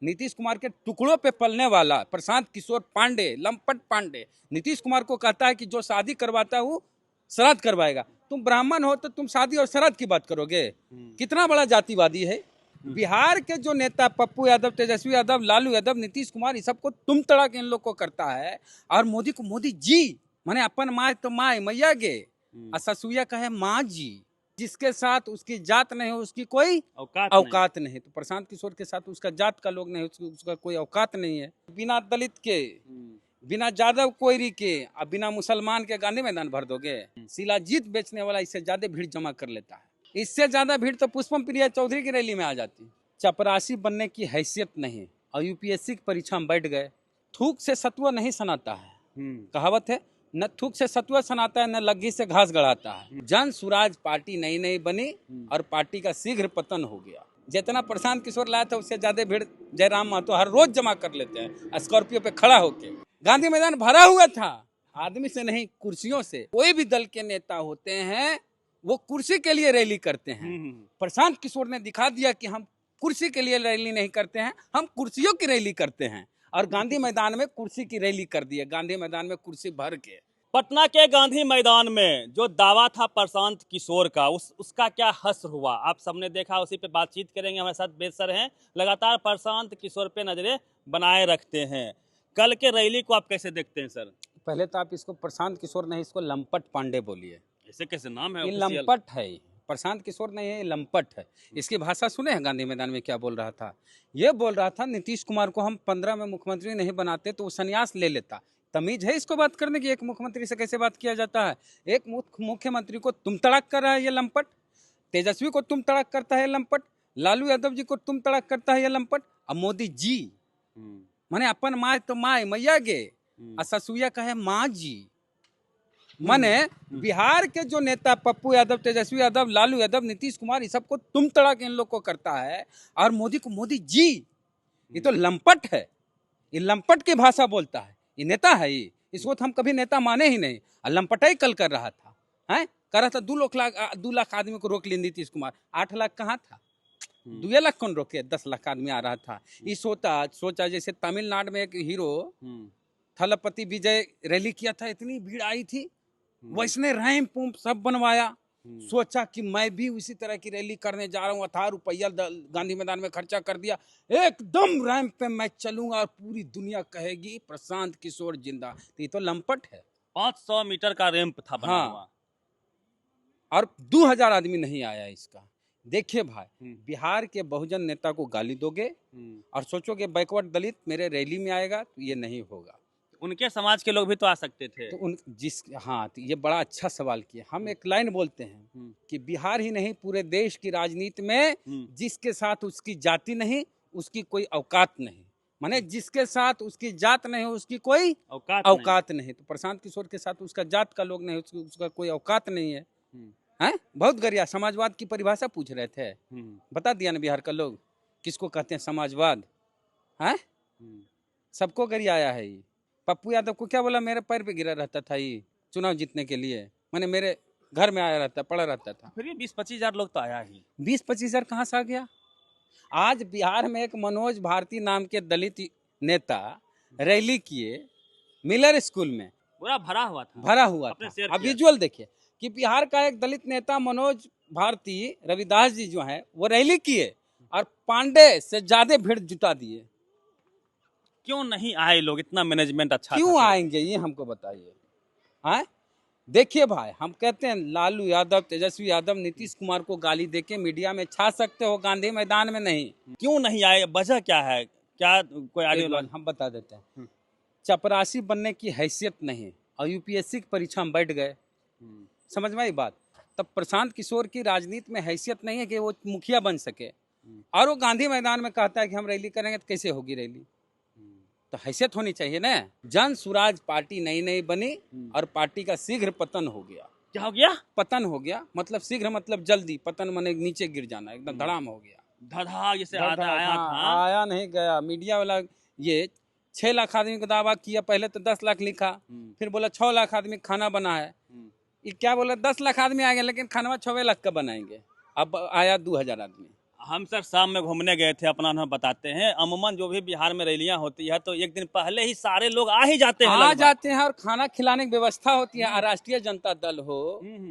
नीतीश कुमार के टुकड़ों पे पलने वाला प्रशांत किशोर पांडे, लंपट पांडे, नीतीश कुमार को कहता है कि जो शादी करवाता हूँ श्राद्ध करवाएगा। तुम ब्राह्मण हो तो तुम शादी और श्राद्ध की बात करोगे? कितना बड़ा जातिवादी है। बिहार के जो नेता पप्पू यादव, तेजस्वी यादव, लालू यादव, नीतीश कुमार, इस सबको तुम तड़क इन लोग को करता है। और मोदी को मोदी जी माने अपन माए तो माए मैया गे, और ससुया कहे माँ जी। जिसके साथ उसकी जात नहीं हो उसकी कोई औकात नहीं। तो प्रशांत किशोर के साथ उसका जात का लोग नहीं, उसका कोई औकात नहीं है। बिना दलित के, बिना यादव कोयरी के, अब बिना मुसलमान के गांधी मैदान भर दोगे? शिलाजीत बेचने वाला इससे ज्यादा भीड़ जमा कर लेता है। इससे ज्यादा भीड़ तो पुष्पम प्रिया चौधरी की रैली में आ जाती। चपरासी बनने की हैसियत नहीं और यूपीएससी की परीक्षा में बैठ गए। थूक से सतुआ नहीं सनाता है, कहावत है। न थूक से सतुआ सनाता है, न लग्गी से घास गड़ाता है। जन सुराज पार्टी नई नई बनी और पार्टी का शीघ्र पतन हो गया। जितना प्रशांत किशोर लाया था उससे ज्यादा भीड़ जयराम महतो हर रोज जमा कर लेते हैं स्कॉर्पियो पे खड़ा होके। गांधी मैदान भरा हुआ था, आदमी से नहीं कुर्सियों से। कोई भी दल के नेता होते हैं वो कुर्सी के लिए रैली करते हैं। प्रशांत किशोर ने दिखा दिया कि हम कुर्सी के लिए रैली नहीं करते हैं, हम कुर्सियों की रैली करते हैं। और गांधी मैदान में कुर्सी की रैली कर दी है, गांधी मैदान में कुर्सी भर के। पटना के गांधी मैदान में जो दावा था प्रशांत किशोर का, उसका क्या हश्र हुआ? आप सबने देखा, उसी पे बातचीत करेंगे। हमारे साथ बेसर हैं, लगातार प्रशांत किशोर पे नजरें बनाए रखते हैं। कल के रैली को आप कैसे देखते हैं सर? पहले तो आप इसको प्रशांत किशोर नहीं, इसको लंपट पांडे बोलिए। ऐसे कैसे नाम है? ये लंपट है, प्रशांत किशोर नहीं है, ये लंपट है। इसकी भाषा सुने हैं गांधी मैदान में क्या बोल रहा था? ये बोल रहा था नीतीश कुमार को हम 15 में मुख्यमंत्री नहीं बनाते तो वो संन्यास ले लेता। तमीज है इसको बात करने की? एक मुख्यमंत्री से कैसे बात किया जाता है? एक मुख्यमंत्री को तुम तड़क कर रहा है ये लंपट, तेजस्वी को तुम तड़क करता है लंपट, लालू यादव जी को तुम तड़क करता है ये लंपट, और मोदी जी माने अपन माए तो माए मैया गे, और ससुया कहे माँ जी। माने बिहार के जो नेता पप्पू यादव, तेजस्वी यादव, लालू यादव, नीतीश कुमार, इस सबको तुम तड़क इन लोग को करता है। और मोदी को मोदी जी, ये तो लंपट है। ये लंपट की भाषा बोलता है, ये नेता है ये? इसको तो हम कभी नेता माने ही नहीं। लंपटाई कल कर रहा था, है कर रहा था। 2 लाख आदमी को रोक ली नीतीश कुमार। 8 लाख कहाँ था? 2 लाख कौन रोके? 10 लाख आदमी आ रहा था। ये सोचा जैसे तमिलनाडु में एक हीरो थलपति विजय रैली किया था, इतनी भीड़ आई थी, वैसने रैंप पंप सब बनवाया। सोचा कि मैं भी उसी तरह की रैली करने जा रहा हूँ, 18 रुपया गांधी मैदान में खर्चा कर दिया, एकदम रैंप पे मैं चलूंगा और पूरी दुनिया कहेगी प्रशांत किशोर जिंदा। तो ये तो लंपट है। 500 मीटर का रैंप था बना हुआ, और 2000 आदमी नहीं आया इसका। देखिए भाई, बिहार के बहुजन नेता को गाली दोगे और सोचोगे बैकवर्ड दलित मेरे रैली में आएगा, तो ये नहीं होगा। उनके समाज के लोग भी तो आ सकते थे। तो तो ये बड़ा अच्छा सवाल किया। हम एक लाइन बोलते हैं कि बिहार ही नहीं पूरे देश की राजनीति में जिसके साथ उसकी जाति नहीं उसकी कोई औकात नहीं। माने जिसके साथ उसकी जात नहीं उसकी कोई औकात नहीं। तो प्रशांत किशोर के साथ उसका जात का लोग नहीं, उसका कोई औकात नहीं है। हैं? बहुत गरिया। समाजवाद की परिभाषा पूछ रहे थे, बता दिया ना बिहार का लोग किसको कहते हैं समाजवाद। हैं? सबको गरियाया है ये। पप्पू यादव को क्या बोला? मेरे पैर पे गिरा रहता था ये चुनाव जीतने के लिए, मैंने मेरे घर में आया रहता, पड़ा रहता था। फिर 20-25 हजार लोग तो आया ही। 20-25 हजार कहाँ से आ गया? आज बिहार में एक मनोज भारती नाम के दलित नेता रैली किए मिलर स्कूल में, पूरा भरा हुआ था। अब विजुअल देखिए कि बिहार का एक दलित नेता मनोज भारती रविदास जी जो है वो रैली किए और पांडे से ज्यादा भीड़ जुटा दिए। क्यों नहीं आए लोग? इतना मैनेजमेंट अच्छा क्यों आएंगे ये हमको बताइए। हाँ देखिए भाई, हम कहते हैं लालू यादव, तेजस्वी यादव, नीतीश कुमार को गाली देके मीडिया में छा सकते हो, गांधी मैदान में नहीं। क्यों नहीं आए? वजह क्या है? क्या कोई आइडियोलॉजी? हम बता देते हैं। चपरासी बनने की हैसियत नहीं और यूपीएससी की परीक्षा में बैठ गए। समझ में आई बात? तब प्रशांत किशोर की राजनीति में हैसियत नहीं है कि वो मुखिया बन सके, और वो गांधी मैदान में कहता है कि हम रैली करेंगे। तो कैसे होगी रैली? तो हैसियत होनी चाहिए ना। जन सुराज पार्टी नई नई बनी और पार्टी का शीघ्र पतन हो गया। क्या हो गया? पतन हो गया, मतलब शीघ्र मतलब जल्दी, पतन माने नीचे गिर जाना, एकदम धड़ाम हो गया। धड़ा जैसे आया नहीं गया। मीडिया वाला ये 6 लाख आदमी का दावा किया, पहले तो 10 लाख लिखा, फिर बोला 6 लाख आदमी खाना बना है। ये क्या बोला? 10 लाख आदमी आ गए लेकिन खाना 6 लाख का बनाएंगे। अब आया 2000 आदमी। हम सर शाम में घूमने गए थे, अपना अनुभव बताते हैं। अमूमन जो भी बिहार में रैलियां होती है तो एक दिन पहले ही सारे लोग आ ही जाते हैं आ लगभग। जाते हैं और खाना खिलाने की व्यवस्था होती है। राष्ट्रीय जनता दल हो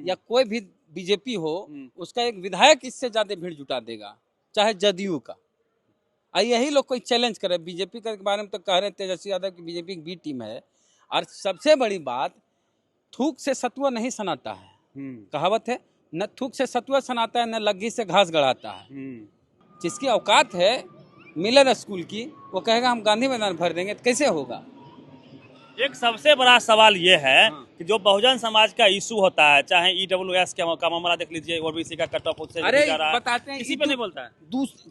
या कोई भी बीजेपी हो, उसका एक विधायक इससे ज्यादा भीड़ जुटा देगा, चाहे जदयू का। यही लोग कोई चैलेंज करे। बीजेपी के बारे में तो कह रहे तेजस्वी यादव की बीजेपी की बी टीम है। और सबसे बड़ी बात, थूक से सतुआ नहीं सनाता है, कहावत है, न थूक से सतुआ सनाता है, न लग्गी से घास गड़ाता है। जिसकी औकात है मिलर स्कूल की, वो कहेगा हम गांधी मैदान भर देंगे, तो कैसे होगा? एक सबसे बड़ा सवाल ये है कि जो बहुजन समाज का इशू होता है, चाहे ईडब्ल्यूएस का मामला देख लीजिए, ओबीसी का कट ऑफ उससे अरे जा रहा है, बताते हैं, किसी पे नहीं बोलता है।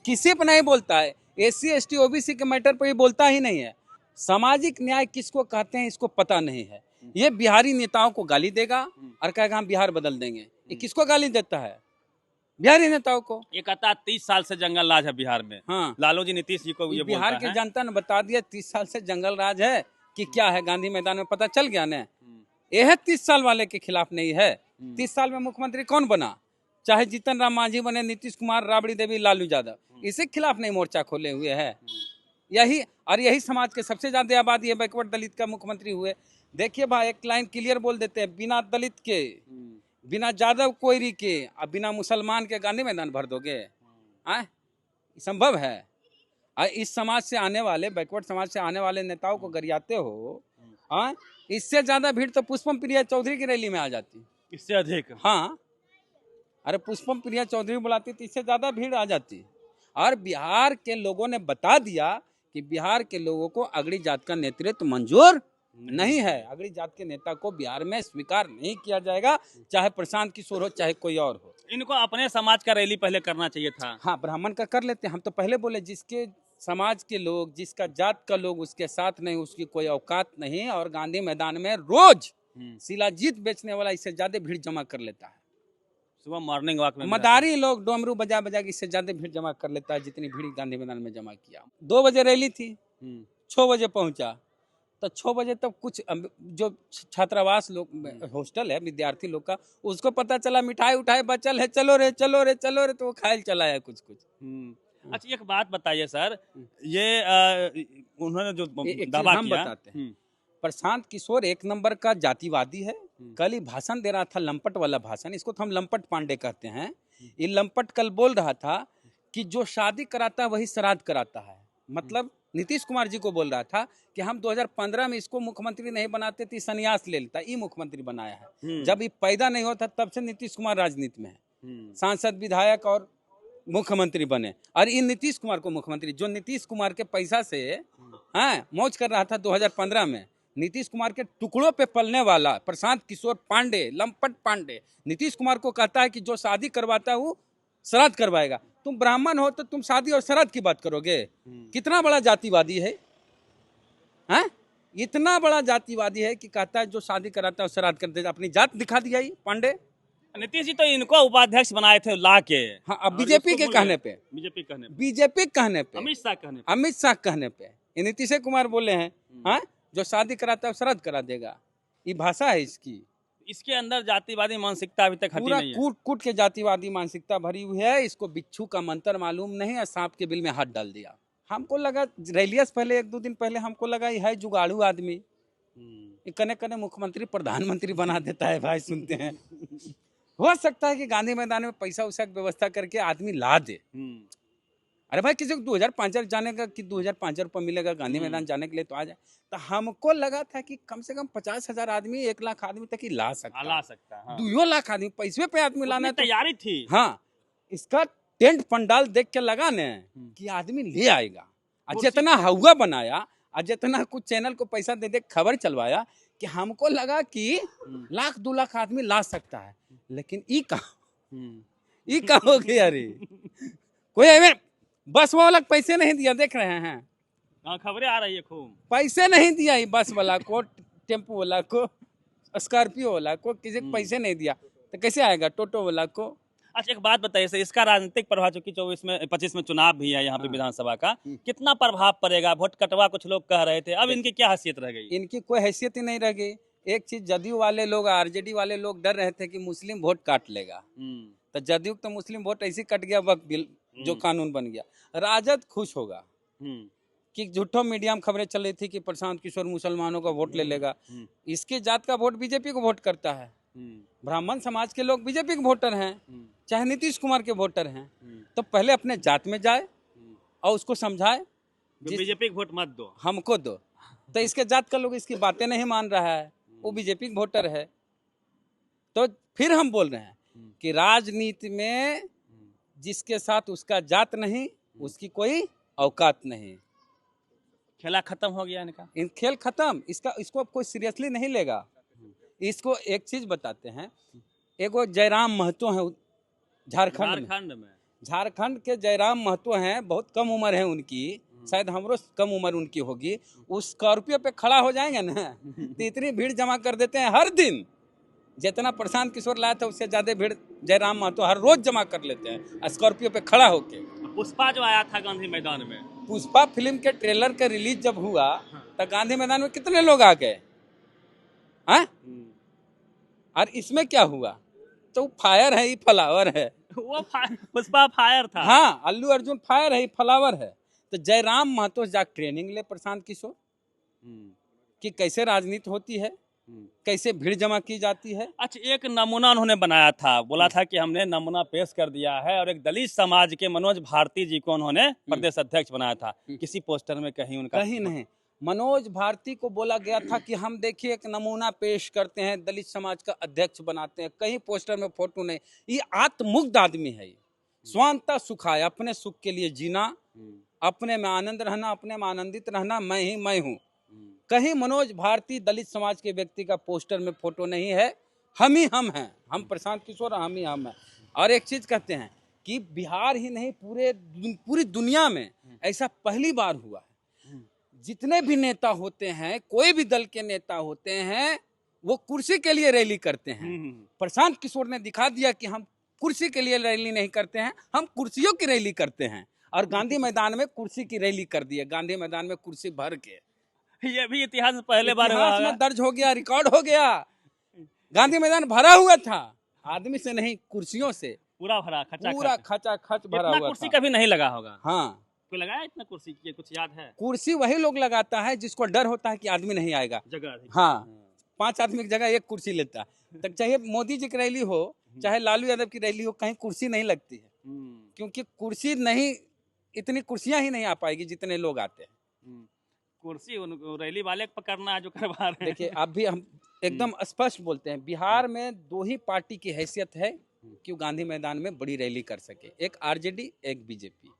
किसी पे नहीं बोलता है। एससी एसटी ओबीसी के मैटर पर ये बोलता ही नहीं है। सामाजिक न्याय किसको कहते हैं इसको पता नहीं है। ये बिहारी नेताओं को गाली देगा और कहेगा हम बिहार बदल देंगे। ये किसको गाली देता है? बिहारी नेताओं को। ये कहता है 30 साल से जंगल राज है बिहार में। हाँ, लालू जी नीतीश जी को ये बिहार बोलता की है। जनता ने बता दिया 30 साल से जंगल राज है कि क्या है। गांधी मैदान में पता चल गया ना। यह 30 साल वाले के खिलाफ नहीं है। 30 साल में मुख्यमंत्री कौन बना? चाहे जीतन राम मांझी बने, नीतीश कुमार, राबड़ी देवी, लालू यादव, इसी के खिलाफ नहीं मोर्चा खोले हुए है। यही समाज के सबसे ज्यादा आबादी है बैकवर्ड दलित का मुख्यमंत्री हुए। देखिए भाई, एक लाइन क्लियर बोल देते हैं, बिना दलित के, बिना यादव कोयरी के और बिना मुसलमान के गांधी मैदान भर दोगे? संभव है? इस समाज से आने वाले, बैकवर्ड समाज से आने वाले नेताओं को गरियाते हो। इससे ज्यादा भीड़ तो पुष्पम प्रिया चौधरी की रैली में आ जाती। इससे अधिक? हाँ, अरे पुष्पम प्रिया चौधरी बुलाती तो इससे ज्यादा भीड़ आ जाती। और बिहार के लोगों ने बता दिया कि बिहार के लोगों को अगड़ी जात का नेतृत्व मंजूर नहीं है। अगड़ी जात के नेता को बिहार में स्वीकार नहीं किया जाएगा, चाहे प्रशांत किशोर हो, चाहे कोई और हो। इनको अपने समाज का रैली पहले करना चाहिए था। हाँ, ब्राह्मण का कर लेते हैं। हम तो पहले बोले, जिसके समाज के लोग, जिसका जात का लोग उसके साथ नहीं, उसकी कोई औकात नहीं। और गांधी मैदान में रोज शिलाजीत बेचने वाला इससे ज्यादा भीड़ जमा कर लेता है। सुबह मॉर्निंग वॉक में मदारी लोग डोमरू बजा बजा के इससे ज्यादा भीड़ जमा कर लेता है, जितनी भीड़ गांधी मैदान में जमा किया। 2 बजे रैली थी, 6 बजे पहुंचा। तो 6 बजे तक कुछ जो छात्रावास लोग, हॉस्टल है विद्यार्थी लोग का, उसको पता चला मिठाई उठाई बचल है, चलो रे चलो रे चलो रे, तो वो खाए चला है कुछ। अच्छा, एक बात बताइए सर, ये उन्होंने जो दावा हम किया, बताते हैं, प्रशांत किशोर एक नंबर का जातिवादी है। कल ही भाषण दे रहा था, लंपट वाला भाषण, इसको तो हम लंपट पांडे कहते हैं। ये लंपट कल बोल रहा था कि जो शादी कराता है वही श्राद्ध कराता है। मतलब नीतीश कुमार जी को बोल रहा था कि हम 2015 में इसको मुख्यमंत्री नहीं बनाते थे, संन्यास ले लेता, ये मुख्यमंत्री बनाया है। जब ये पैदा नहीं होता तब से नीतीश कुमार राजनीति में है, सांसद, विधायक और मुख्यमंत्री बने। और इन नीतीश कुमार को मुख्यमंत्री, जो नीतीश कुमार के पैसा से मौज कर रहा था 2015 में, नीतीश कुमार के टुकड़ों पे पलने वाला प्रशांत किशोर पांडे, लंपट पांडे, नीतीश कुमार को कहता है कि जो शादी करवाता है वो श्राद्ध करवाएगा। तुम ब्राह्मण हो तो तुम शादी और श्राद्ध की बात करोगे? कितना बड़ा जातिवादी है? इतना बड़ा जातिवादी है कि कहता है जो शादी कराता है श्राद्ध कर देता। अपनी जात दिखा दिया ये पांडे। नीतीश जी तो इनको उपाध्यक्ष बनाए थे ला के। हाँ, अब बीजेपी के कहने पे, बीजेपी कहने पे, अमित शाह कहने पे ये नीतीश कुमार बोले हैं, जो शादी कराता है श्राद्ध करा देगा। ये भाषा है इसकी। इसके अंदर जातिवादी मानसिकता अभी तक हटी नहीं है। कूट कूट के जातिवादी मानसिकता भरी हुई है। इसको बिच्छू का मंत्र मालूम नहीं है, सांप के बिल में हाथ डाल दिया। हमको लगा रैलिया से पहले, 1-2 दिन पहले हमको लगा ये है जुगाड़ू आदमी, कने कने मुख्यमंत्री प्रधानमंत्री बना देता है भाई। सुनते हैं हो सकता है कि गांधी मैदान में पैसा उसा की व्यवस्था करके आदमी ला दे। अरे भाई, किसी को 2005 जाने का कि 2005 रुपये मिलेगा गांधी मैदान जाने के लिए तो आ जाए। तो हमको लगा था कि कम से कम 50,000 आदमी, 1 लाख आदमी तक ही ला सकता। 2 लाख आदमी पैसे पे आदमी लाना तैयारी थी। हाँ, इसका टेंट पंडाल देख के लगा न कि आदमी ले आएगा। जितना हवा बनाया और जितना कुछ चैनल को पैसा दे दे खबर चलवाया कि हमको लगा कि 1-2 लाख आदमी ला सकता है। लेकिन ई कहा हो गया? अरे कोई बस वाला पैसे नहीं दिया, देख रहे हैं। हाँ, खबरें आ रही है खूब। पैसे नहीं दिया बस वाला को, टेम्पो वाला को, स्कॉर्पियो वाला को, किसी को पैसे नहीं दिया तो कैसे आएगा टोटो वाला को? अच्छा, एक बात बताइए सर, इसका राजनीतिक प्रभाव, चूंकि 25 में चुनाव भी है यहाँ पे विधानसभा का, कितना प्रभाव पड़ेगा? वोट कटवा कुछ लोग कह रहे थे, अब इनकी क्या हैसियत रह गई? इनकी कोई हैसियत ही नहीं रह गई। एक चीज, जदयू वाले लोग, आरजेडी वाले लोग डर रहे थे कि मुस्लिम वोट काट लेगा। तो जदयू तो मुस्लिम वोट ऐसे कट गया, जो कानून बन गया। राजद खुश होगा कि झूठो मीडिया में खबरें चल रही थी कि प्रशांत किशोर मुसलमानों का वोट ले लेगा। इसके जात का वोट बीजेपी को वोट करता है। ब्राह्मण समाज के लोग बीजेपी के वोटर हैं, चाहे नीतीश कुमार के वोटर हैं। तो पहले अपने जात में जाए और उसको समझाए, बीजेपी को वोट मत दो, हमको दो। तो इसके जात का लोग इसकी बातें नहीं मान रहा है, वो बीजेपी के वोटर है। तो फिर हम बोल रहे हैं कि राजनीति में जिसके साथ उसका जात नहीं, उसकी कोई औकात नहीं। खेला खत्म हो गया इनका, इन खेल खत्म। इसको अब कोई सीरियसली नहीं लेगा। इसको एक चीज बताते हैं, एगो जयराम महतो है झारखंड में। झारखंड के जयराम महतो हैं, बहुत कम उम्र है उनकी, शायद हमरो कम उम्र उनकी होगी। उस स्कॉर्पियो पे खड़ा हो जाएंगे ना तो इतनी भीड़ जमा कर देते हैं हर दिन। जितना प्रशांत किशोर लाया था उससे ज्यादा भीड़ जयराम महतो हर रोज जमा कर लेते हैं स्कॉर्पियो पे खड़ा होके। पुष्पा जो आया था गांधी मैदान में, पुष्पा फिल्म के ट्रेलर का रिलीज जब हुआ तो गांधी मैदान में कितने लोग आ गए हैं? और इसमें क्या हुआ? तो फायर है, ये फ्लावर है। वो पुष्पा फायर था। हाँ, अल्लू अर्जुन फायर है, ये फ्लावर है। तो जयराम महतो जा ट्रेनिंग ले प्रशांत किशोर कि कैसे राजनीति होती है, कैसे भीड़ जमा की जाती है। अच्छा, एक नमूना उन्होंने बनाया था, बोला था कि हमने नमूना पेश कर दिया है, और एक दलित समाज के मनोज भारती जी को उन्होंने प्रदेश अध्यक्ष बनाया था। किसी पोस्टर में कहीं उनका कहीं नहीं। मनोज भारती को बोला गया था कि हम देखिए एक नमूना पेश करते हैं, दलित समाज का अध्यक्ष बनाते हैं। कहीं पोस्टर में फोटो नहीं। ये आत्ममुग्ध आदमी है। स्वांतः सुखाय, अपने सुख के लिए जीना, अपने में आनंद रहना, अपने में आनंदित रहना, मैं ही मैं हूँ। कहीं मनोज भारती दलित समाज के व्यक्ति का पोस्टर में फोटो नहीं है। हम ही हम हैं, हम प्रशांत किशोर, हम ही हम हैं। और एक चीज कहते हैं कि बिहार ही नहीं, पूरी दुनिया में ऐसा पहली बार हुआ है। जितने भी नेता होते हैं, कोई भी दल के नेता होते हैं, वो कुर्सी के लिए रैली करते हैं। प्रशांत किशोर ने दिखा दिया कि हम कुर्सी के लिए रैली नहीं करते हैं, हम कुर्सियों की रैली करते हैं। और गांधी मैदान में कुर्सी की रैली कर दी है, गांधी मैदान में कुर्सी भर के। ये भी इतिहास में पहले बार हुआ में दर्ज हो गया, रिकॉर्ड हो गया। गांधी मैदान भरा हुआ था, आदमी से नहीं, कुर्सियों से पूरा भरा, पूरा खचा खच भरा हुआ। कुर्सी कभी नहीं लगा होगा। हाँ, कोई लगाया इतना कुर्सी की, कुछ याद है? कुर्सी वही लोग लगाता है जिसको डर होता है कि आदमी नहीं आएगा जगह। हाँ, 5 आदमी की जगह एक कुर्सी लेता है। तक चाहे मोदी जी की रैली हो, चाहे लालू यादव की रैली हो, कहीं कुर्सी नहीं लगती है। क्योंकि कुर्सी नहीं, इतनी कुर्सियां ही नहीं आ पाएगी जितने लोग आते हैं। कुर्सी रैली वाले पकड़ना है जो करवा रहे हैं। देखिए, अभी हम एकदम स्पष्ट बोलते हैं, बिहार में 2 ही पार्टी की हैसियत है कि वो गांधी मैदान में बड़ी रैली कर सके, एक आरजेडी, एक बीजेपी।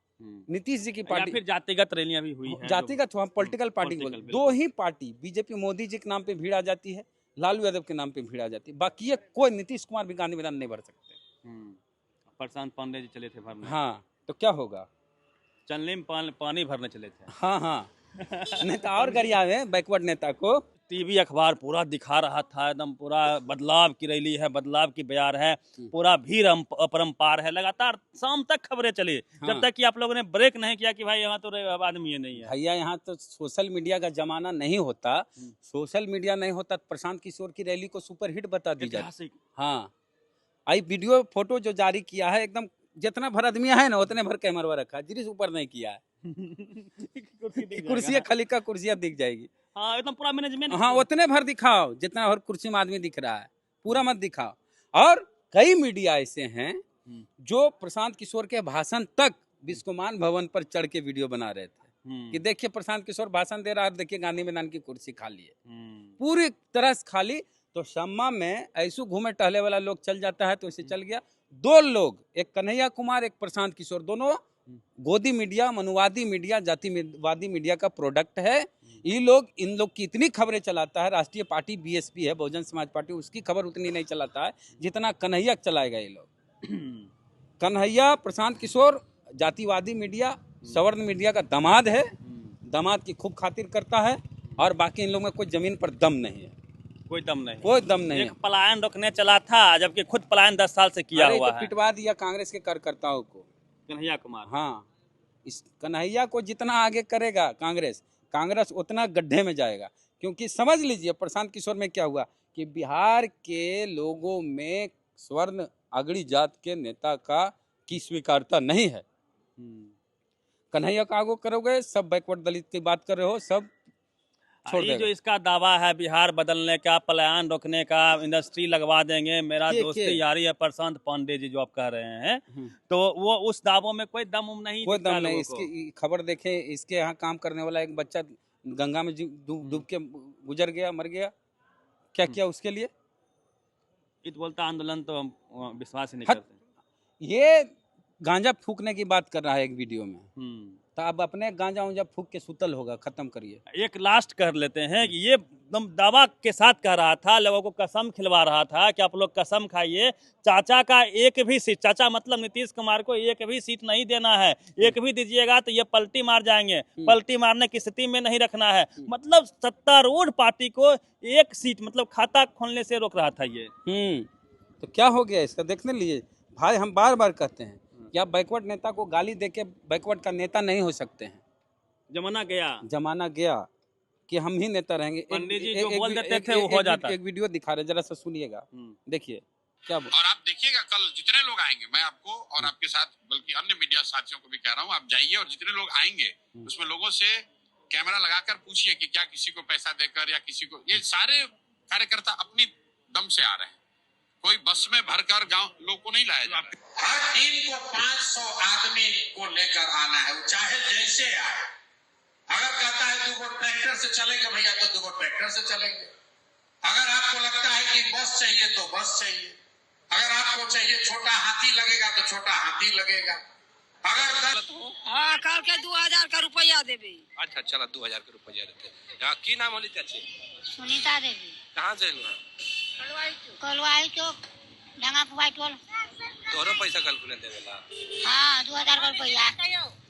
नीतीश जी की पार्टी, फिर जातिगत रैलियां भी हुई हैं, जातिगत पॉलिटिकल पार्टी, 2 ही पार्टी। बीजेपी मोदी जी के नाम पे भीड़ आ जाती है, लालू यादव के नाम पे भीड़ आ जाती है। बाकी ये कोई, नीतीश कुमार भी गांधी मैदान नहीं भर सकते। प्रशांत पांडे जी चले थे भरने। हाँ, तो क्या होगा? चलने में पानी भरने चले थे। हाँ हाँ नेता और गरियावे बैकवर्ड नेता को। टीवी अखबार पूरा दिखा रहा था, एकदम पूरा बदलाव की रैली है, बदलाव की बयार है, पूरा भीड़ अपरंपार है। लगातार शाम तक खबरें चली। हाँ। जब तक कि आप लोगों ने ब्रेक नहीं किया कि भाई यहाँ तो आदमी ये नहीं है। भैया, यहाँ तो सोशल मीडिया का जमाना नहीं होता। सोशल मीडिया नहीं होता, प्रशांत किशोर की रैली को सुपरहिट बता दी जाती। हाँ, आई वीडियो फोटो जो जारी किया है, एकदम जितना भर आदमी है ना उतने भर कैमरा रखा, जिस ऊपर नहीं किया है। कुर्सियां खाली का कुर्सियां दिख जाएगी। हाँ, एकदम पूरा मैनेजमेंट। हाँ, उतने भर दिखाओ जितना हर कुर्सी में आदमी दिख रहा है, पूरा मत दिखाओ। और कई मीडिया ऐसे हैं जो प्रशांत किशोर के भाषण तक बिस्कोमान भवन पर चढ़ के वीडियो बना रहे थे कि देखिए प्रशांत किशोर भाषण दे रहा है, देखिए गांधी मैदान की कुर्सी खाली है, पूरी तरह से खाली। तो सम्मा में ऐसू घूमे टहले वाला लोग चल जाता है तो इसे चल गया। 2 लोग, एक कन्हैया कुमार, एक प्रशांत किशोर, दोनों गोदी मीडिया, मनुवादी मीडिया, जातिवादी मीडिया का प्रोडक्ट है। ये लोग, इन लोग की इतनी खबरें चलाता है, राष्ट्रीय पार्टी बीएसपी है, बहुजन समाज पार्टी, उसकी खबर उतनी नहीं चलाता है जितना कन्हैया चलाएगा ये लोग। कन्हैया, प्रशांत किशोर जातिवादी मीडिया, सवर्ण मीडिया का दामाद है, दामाद की खूब खातिर करता है। और बाकी इन लोगों में कोई जमीन पर दम नहीं है, कोई दम नहीं, कोई दम नहीं। एक पलायन रोकने चला था, जबकि खुद पलायन 10 साल से किया हुआ है। पिटवा दिया कांग्रेस के कार्यकर्ताओं को, कन्हैया कुमार। हाँ, इस कन्हैया को जितना आगे करेगा कांग्रेस उतना गड्ढे में जाएगा। क्योंकि समझ लीजिए प्रशांत किशोर में क्या हुआ कि बिहार के लोगों में स्वर्ण अगड़ी जात के नेता की स्वीकारता नहीं है। कन्हैया का आगो करोगे, सब बैकवर्ड दलित की बात कर रहे हो, सब छोड़ ये जो देगा। इसका दावा है बिहार बदलने का, पलायन रोकने का, इंडस्ट्री लगवा देंगे, मेरा के दोस्ती यारी है, प्रशांत पांडे जी जो आप कह रहे हैं, तो वो उस दावों में कोई दम उम नहीं कोई दिखता दम नहीं। लोगों को। इसकी खबर देखे, इसके यहाँ काम करने वाला एक बच्चा गंगा में डूब के गुजर गया, मर गया। क्या किया उसके लिए? ये तो बोलता आंदोलन तो हम विश्वास ही नहीं हट। करते। ये गांजा फूकने की बात कर रहा है एक वीडियो में, हम्म। तो अब अपने गांजा उंजा फूक के सुतल होगा, खत्म करिए। एक लास्ट कर लेते हैं कि ये एकदम दावा के साथ कह रहा था, लोगों को कसम खिलवा रहा था कि आप लोग कसम खाइए, चाचा का एक भी सीट, चाचा मतलब नीतीश कुमार को एक भी सीट नहीं देना है, एक भी दीजिएगा तो ये पलटी मार जाएंगे, पलटी मारने की स्थिति में नहीं रखना है। मतलब सत्तारूढ़ पार्टी को एक सीट मतलब खाता खोलने से रोक रहा था ये। तो क्या हो गया इसका, देखने लिए भाई। हम बार बार कहते हैं कि आप बैकवर्ड नेता को गाली देके बैकवर्ड का नेता नहीं हो सकते हैं। जमाना गया, जमाना गया कि हम ही नेता रहेंगे। पंडित जी जो बोल देते थे वो हो जाता। एक वीडियो दिखा रहे, जरा सा सुनिएगा, देखिए क्या बोल। और आप देखिएगा कल जितने लोग आएंगे, मैं आपको और आपके साथ बल्कि अन्य मीडिया साथियों को भी कह रहा हूँ, आप जाइए और जितने लोग आएंगे उसमें लोगों से कैमरा लगाकर पूछिए कि क्या किसी को पैसा देकर या किसी को, ये सारे कार्यकर्ता अपनी दम से आ रहे हैं, कोई बस में भरकर गांव लोग को नहीं लाया जा रहा है। हर टीम को 500 आदमी को लेकर आना है, चाहे जैसे आए। अगर कहता है 2 ट्रैक्टर से चलेंगे भैया तो 2 ट्रैक्टर से चलेंगे। अगर आपको लगता है कि बस चाहिए तो बस चाहिए। अगर आपको चाहिए छोटा हाथी लगेगा तो छोटा हाथी लगेगा। अगर हाँ कल के 2000 का रुपया देवी। अच्छा चला 2000 के रुपया देते। यहाँ की नाम होली चाची? सुनीता देवी। कहाँ से कलवाई चौक ढंगा कुबाई टोल। तोहरो पैसा कल खुले देवेला? हाँ 2000 का रुपया।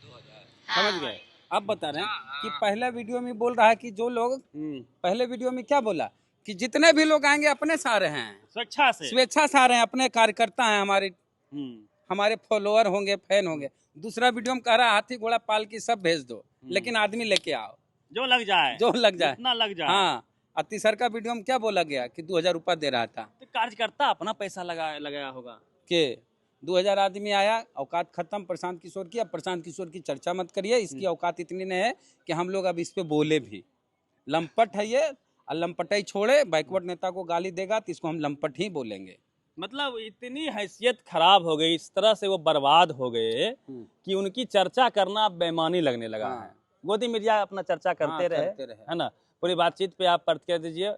2000 समझ गए? अब बता रहे हैं कि पहला वीडियो में बोल रहा है कि जो लोग, पहले वीडियो में क्या बोला कि जितने भी लोग आएंगे अपने से आ रहे हैं, स्वेच्छा से, स्वेच्छा से आ रहे हैं, अपने कार्यकर्ता हैं, हमारे फॉलोअर होंगे, फैन होंगे। दूसरा वीडियो में कह रहा है हाथी घोड़ा पाल की सब भेज दो, लेकिन आदमी लेके आओ, जो लग जाए, जो लग जाए, जितना लग जाए। हाँ। और तीसर का वीडियो में क्या बोला गया कि 2000 रुपया दे रहा था, तो कार्यकर्ता अपना पैसा लगाया होगा कि 2000 आदमी आया, औकात खत्म प्रशांत किशोर की। अब प्रशांत किशोर की चर्चा मत करिए, इसकी औकात इतनी नहीं है कि हम लोग अब इस पे बोले भी। लंपट है ये, और लंपटाई छोड़े, बैकवर्ड नेता को गाली देगा तो इसको हम लंपट ही बोलेंगे। मतलब इतनी हैसियत खराब हो गई, इस तरह से वो बर्बाद हो गए कि उनकी चर्चा करना बेईमानी लगने लगा है। गोदी मीडिया अपना चर्चा करते रहे, है ना। पूरी बातचीत पे आप प्रतिक्रिया दीजिए।